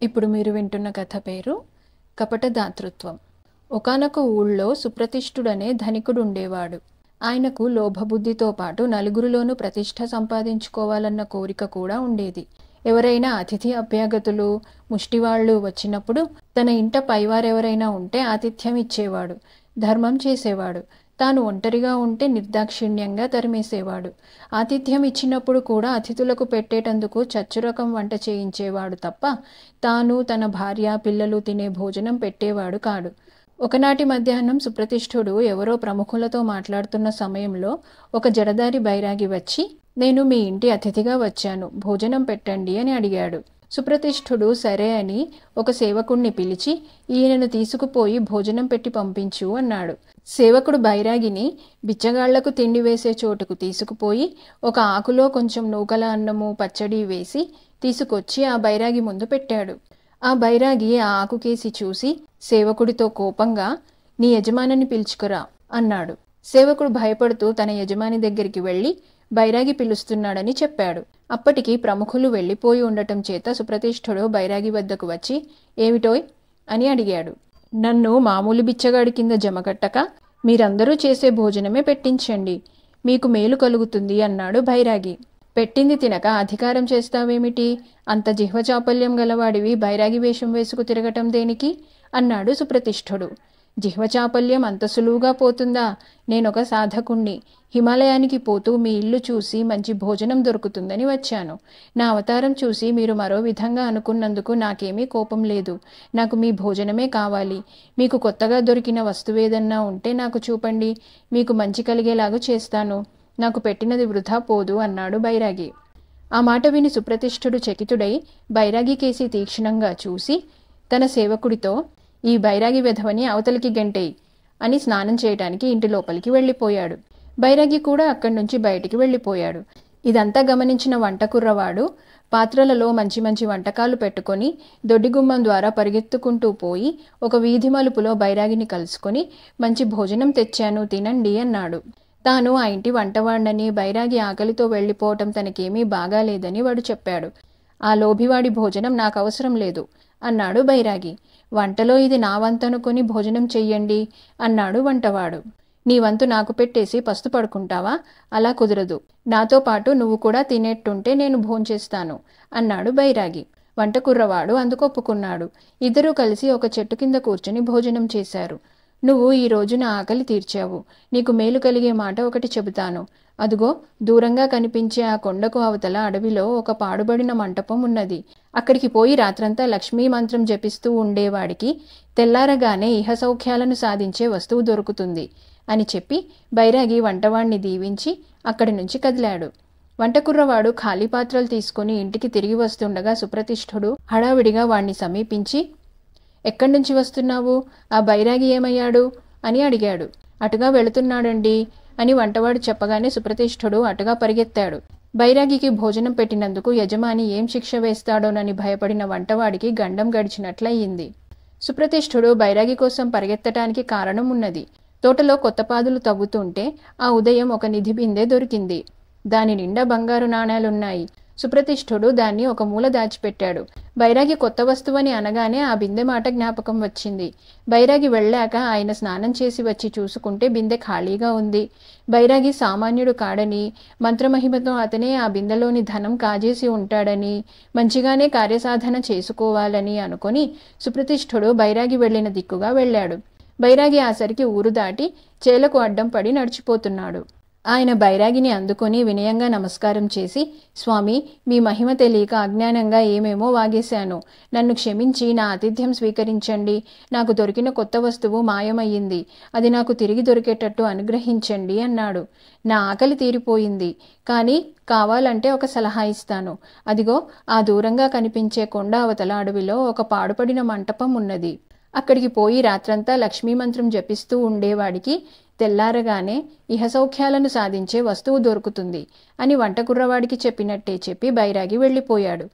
ఇప్పుడు మీరు వింటున్న కథ పేరు కపట దాతృత్వం. ఒకానొక ఊళ్ళో సుప్రతిష్ఠుడనే ధనికుడు ఉండేవాడు. ఆయనకు లోభబుద్ధితో పాటు నలుగురిలోనూ ప్రతిష్ఠ సంపాదించుకోవాలన్న కోరిక కూడా ఉండేది. ఎవరైనా అతిథి అభ్యాగతులు, ముష్టివాళ్లు వచ్చినప్పుడు తన ఇంట పైవారెవరైనా ఉంటే ఆతిథ్యం ఇచ్చేవాడు, ధర్మం చేసేవాడు. తాను ఒంటరిగా ఉంటే నిర్దాక్షిణ్యంగా తరిమేసేవాడు. ఆతిథ్యం ఇచ్చినప్పుడు కూడా అతిథులకు పెట్టేటందుకు చచ్చురకం వంట చేయించేవాడు తప్ప తాను, తన భార్య, పిల్లలు తినే భోజనం పెట్టేవాడు కాడు. ఒకనాటి మధ్యాహ్నం సుప్రతిష్ఠుడు ఎవరో ప్రముఖులతో మాట్లాడుతున్న సమయంలో ఒక జడదారి బైరాగి వచ్చి, "నేను మీ ఇంటి అతిథిగా వచ్చాను, భోజనం పెట్టండి" అని అడిగాడు. సుప్రతిష్ఠుడు సరే అని ఒక సేవకుణ్ణి పిలిచి, "ఈయనను తీసుకుపోయి భోజనం పెట్టి పంపించు" అన్నాడు. సేవకుడు బైరాగిని బిచ్చగాళ్లకు తిండి వేసే చోటుకు తీసుకుపోయి ఒక ఆకులో కొంచెం నూకల అన్నము, పచ్చడి వేసి తీసుకొచ్చి ఆ బైరాగి ముందు పెట్టాడు. ఆ బైరాగి ఆ ఆకుకేసి చూసి సేవకుడితో కోపంగా, "నీ యజమానిని పిలుచుకురా" అన్నాడు. సేవకుడు భయపడుతూ తన యజమాని దగ్గరికి వెళ్ళి బైరాగి పిలుస్తున్నాడని చెప్పాడు. అప్పటికి ప్రముఖులు వెళ్ళిపోయి ఉండటం చేత సుప్రతిష్ఠుడు బైరాగి వద్దకు వచ్చి, "ఏమిటోయ్" అని అడిగాడు. "నన్ను మామూలు బిచ్చగాడి కింద జమకట్టక మీరందరూ చేసే భోజనమే పెట్టించండి, మీకు మేలు కలుగుతుంది" అన్నాడు బైరాగి. "పెట్టింది తినక అధికారం చేస్తావేమిటి? అంత జిహ్వచాపల్యం గలవాడివి బైరాగి వేషం వేసుకు తిరగటం దేనికి?" అన్నాడు సుప్రతిష్ఠుడు. "జిహ్వచాపల్యం అంత సులువుగా పోతుందా? నేనొక సాధకుణ్ణి. హిమాలయానికి పోతూ మీ ఇల్లు చూసి మంచి భోజనం దొరుకుతుందని వచ్చాను. నా అవతారం చూసి మీరు మరో విధంగా అనుకున్నందుకు నాకేమీ కోపం లేదు. నాకు మీ భోజనమే కావాలి. మీకు కొత్తగా దొరికిన వస్తువేదన్నా ఉంటే నాకు చూపండి, మీకు మంచి కలిగేలాగా చేస్తాను. నాకు పెట్టినది వృధా పోదు" అన్నాడు బైరాగి. ఆ మాట విని సుప్రతిష్ఠుడు చకితుడై బైరాగి కేసి తీక్షణంగా చూసి తన సేవకుడితో, "ఈ బైరాగి వెధవని అవతలికి గెంటేయ్" అని స్నానం చేయటానికి ఇంటి లోపలికి వెళ్ళిపోయాడు. బైరాగి కూడా అక్కడి నుంచి బయటికి వెళ్ళిపోయాడు. ఇదంతా గమనించిన వంటకుర్రవాడు పాత్రలలో మంచి మంచి వంటకాలు పెట్టుకొని దొడ్డిగుమ్మం ద్వారా పరిగెత్తుకుంటూ పోయి ఒక వీధి మలుపులో బైరాగిని కలుసుకొని, "మంచి భోజనం తెచ్చాను, తినండి" అన్నాడు. తాను ఆ ఇంటి వంటవాణ్ణని, బైరాగి ఆకలితో వెళ్ళిపోవటం తనకేమీ బాగాలేదని వాడు చెప్పాడు. "ఆ లోభివాడి భోజనం నాకు అవసరం లేదు" అన్నాడు బైరాగి. "వంటలో ఇది నా వంతనుకొని భోజనం చెయ్యండి" అన్నాడు వంటవాడు. "నీ వంతు నాకు పెట్టేసి పస్తు పడుకుంటావా? అలా కుదరదు. నాతో పాటు నువ్వు కూడా తినేట్టుంటే నేను భోంచేస్తాను" అన్నాడు బైరాగి. వంటకుర్రవాడు అందుకొప్పుకున్నాడు. ఇద్దరూ కలిసి ఒక చెట్టు కింద కూర్చుని భోజనం చేశారు. "నువ్వు ఈ రోజు నా ఆకలి తీర్చావు. నీకు మేలు కలిగే మాట ఒకటి చెబుతాను. అదుగో దూరంగా కనిపించే ఆ కొండకు అవతల అడవిలో ఒక పాడుబడిన మంటపం ఉన్నది. అక్కడికి పోయి రాత్రంతా లక్ష్మీ మంత్రం జపిస్తూ ఉండేవాడికి తెల్లారగానే ఇహసౌఖ్యాలను సాధించే వస్తువు దొరుకుతుంది" అని చెప్పి బైరాగి వంటవాణ్ణి దీవించి అక్కడి నుంచి కదిలాడు. వంటకుర్రవాడు ఖాళీ పాత్రలు తీసుకుని ఇంటికి తిరిగి వస్తుండగా సుప్రతిష్ఠుడు హడావిడిగా వాణ్ణి సమీపించి, "ఎక్కడి నుంచి వస్తున్నావు? ఆ బైరాగి ఏమయ్యాడు?" అని అడిగాడు. "అటుగా వెళుతున్నాడండి" అని వంటవాడు చెప్పగానే సుప్రతిష్ఠుడు అటుగా పరిగెత్తాడు. బైరాగికి భోజనం పెట్టినందుకు యజమాని ఏం శిక్ష వేస్తాడోనని భయపడిన వంటవాడికి గండం గడిచినట్లయింది. సుప్రతిష్ఠుడు బైరాగి కోసం పరిగెత్తటానికి కారణం ఉన్నది. తోటలో కొత్త పాదులు తవ్వుతుంటే ఆ ఉదయం ఒక నిధి బిందె దొరికింది. దాని నిండా బంగారు నాణేలున్నాయి. సుప్రతిష్ఠుడు దాన్ని ఒక మూల దాచిపెట్టాడు. బైరాగి కొత్త వస్తువని అనగానే ఆ బిందె మాట జ్ఞాపకం వచ్చింది. బైరాగి వెళ్ళాక ఆయన స్నానం చేసి వచ్చి చూసుకుంటే బిందె ఖాళీగా ఉంది. బైరాగి సామాన్యుడు కాడని, మంత్రమహిమతో అతనే ఆ బిందెలోని ధనం కాజేసి ఉంటాడని, మంచిగానే కార్యసాధన చేసుకోవాలని అనుకొని సుప్రతిష్ఠుడు బైరాగి వెళ్ళిన దిక్కుగా వెళ్ళాడు. బైరాగి ఆసరికి ఊరు దాటి చేలకు అడ్డం పడి నడిచిపోతున్నాడు. ఆయన బైరాగిని అందుకొని వినయంగా నమస్కారం చేసి, "స్వామి, మీ మహిమ తెలియక అజ్ఞానంగా ఏమేమో వాగేశాను. నన్ను క్షమించి నా ఆతిథ్యం స్వీకరించండి. నాకు దొరికిన కొత్త వస్తువు మాయమయ్యింది. అది నాకు తిరిగి దొరికేటట్టు అనుగ్రహించండి" అన్నాడు. "నా ఆకలి తీరిపోయింది. కానీ కావాలంటే ఒక సలహా ఇస్తాను. అదిగో ఆ దూరంగా కనిపించే కొండ అవతల అడవిలో ఒక పాడుపడిన మంటపం ఉన్నది. అక్కడికి పోయి రాత్రంతా లక్ష్మీ మంత్రం జపిస్తూ ఉండేవాడికి తెల్లారగానే ఇహసౌఖ్యాలను సాధించే వస్తువు దొరుకుతుంది" అని వంటకుర్రవాడికి చెప్పినట్టే చెప్పి బైరాగి వెళ్ళిపోయాడు.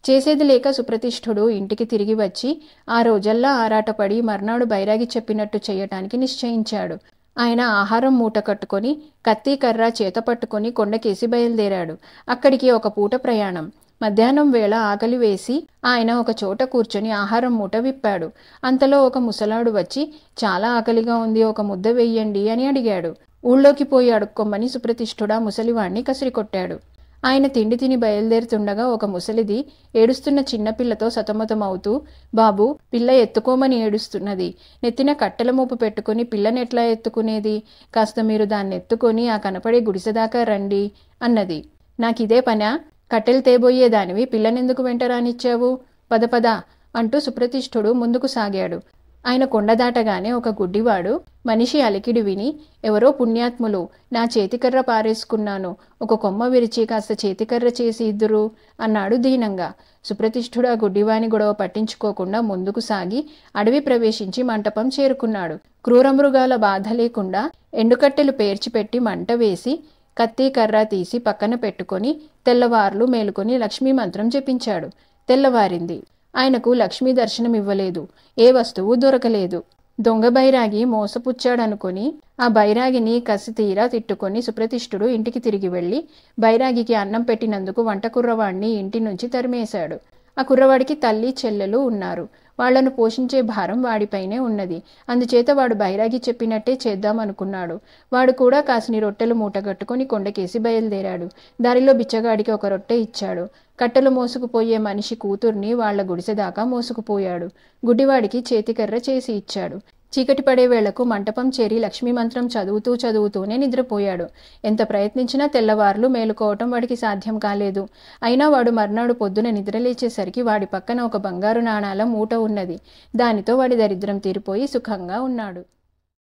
చేసేది లేక సుప్రతిష్ఠుడు ఇంటికి తిరిగి వచ్చి ఆ రోజల్లా ఆరాటపడి మర్నాడు బైరాగి చెప్పినట్టు చెయ్యటానికి నిశ్చయించాడు. ఆయన ఆహారం మూట కట్టుకొని కత్తి కర్ర చేత పట్టుకొని కొండకేసి బయలుదేరాడు. అక్కడికి ఒక పూట ప్రయాణం. మధ్యాహ్నం వేళ ఆకలి వేసి ఆయన ఒక చోట కూర్చొని ఆహారం మూట విప్పాడు. అంతలో ఒక ముసలాడు వచ్చి, చాలా ఆకలిగా ఉంది, ఒక ముద్ద వెయ్యండి అని అడిగాడు. ఊళ్ళోకి పోయి అడుక్కొమ్మని సుప్రతిష్ఠుడా ముసలివాణ్ణి కసిరికొట్టాడు. ఆయన తిండి తిని బయలుదేరుతుండగా ఒక ముసలిది ఏడుస్తున్న చిన్నపిల్లతో సతమతమవుతూ, బాబు, పిల్ల ఎత్తుకోమని ఏడుస్తున్నది. నెత్తిన కట్టెల మోపు పెట్టుకుని పిల్లనెట్లా ఎత్తుకునేది? కాస్త మీరు దాన్ని ఎత్తుకొని ఆ కనపడే గుడిసెదాకా రండి అన్నది. నాకిదే పనా? కట్టెలు తేబోయేదానివి పిల్లనెందుకు వెంటరానిచ్చావు? పద పద అంటూ సుప్రతిష్ఠుడు ముందుకు సాగాడు. ఆయన కొండ దాటగానే ఒక గుడ్డివాడు మనిషి అలికిడి విని, ఎవరో పుణ్యాత్ములు, నా చేతికర్ర పారేసుకున్నాను, ఒక కొమ్మ విరిచి కాస్త చేతికర్ర చేసి ఇద్దురు అన్నాడు దీనంగా. సుప్రతిష్ఠుడు ఆ గుడ్డివాని గొడవ పట్టించుకోకుండా ముందుకు సాగి అడవి ప్రవేశించి మంటపం చేరుకున్నాడు. క్రూరమృగాల బాధ లేకుండా ఎండుకట్టెలు పేర్చిపెట్టి మంట వేసి కత్తి కర్ర తీసి పక్కన పెట్టుకొని తెల్లవార్లు మేలుకొని లక్ష్మీ మంత్రం జపించాడు. తెల్లవారింది. ఆయనకు లక్ష్మీ దర్శనం ఇవ్వలేదు. ఏ వస్తువు దొరకలేదు. దొంగ బైరాగి మోసపుచ్చాడనుకొని ఆ బైరాగిని కసి తీరా తిట్టుకొని సుప్రతిష్ఠుడు ఇంటికి తిరిగి వెళ్ళి బైరాగికి అన్నం పెట్టినందుకు వంట కుర్రవాణ్ణి ఇంటి నుంచి తరిమేశాడు. ఆ కుర్రవాడికి తల్లి చెల్లెలు ఉన్నారు. వాళ్లను పోషించే భారం వాడిపైనే ఉన్నది. అందుచేత వాడు బైరాగి చెప్పినట్టే చేద్దామనుకున్నాడు. వాడు కూడా కాసిని రొట్టెలు మూటగట్టుకుని కొండకేసి బయలుదేరాడు. దారిలో బిచ్చగాడికి ఒక రొట్టె ఇచ్చాడు. కట్టెలు మోసుకుపోయే మనిషి కూతుర్ని వాళ్ల గుడిసెదాకా మోసుకుపోయాడు. గుడ్డివాడికి చేతికర్ర చేసి ఇచ్చాడు. చీకటి పడే వేళకు మంటపం చేరి లక్ష్మీ మంత్రం చదువుతూనే నిద్రపోయాడు. ఎంత ప్రయత్నించినా తెల్లవార్లు మేలుకోవటం వాడికి సాధ్యం కాలేదు. అయినా వాడు మర్నాడు పొద్దున నిద్రలేచేసరికి వాడి పక్కన ఒక బంగారు నాణాల మూట ఉన్నది. దానితో వాడి దరిద్రం తీరిపోయి సుఖంగా ఉన్నాడు.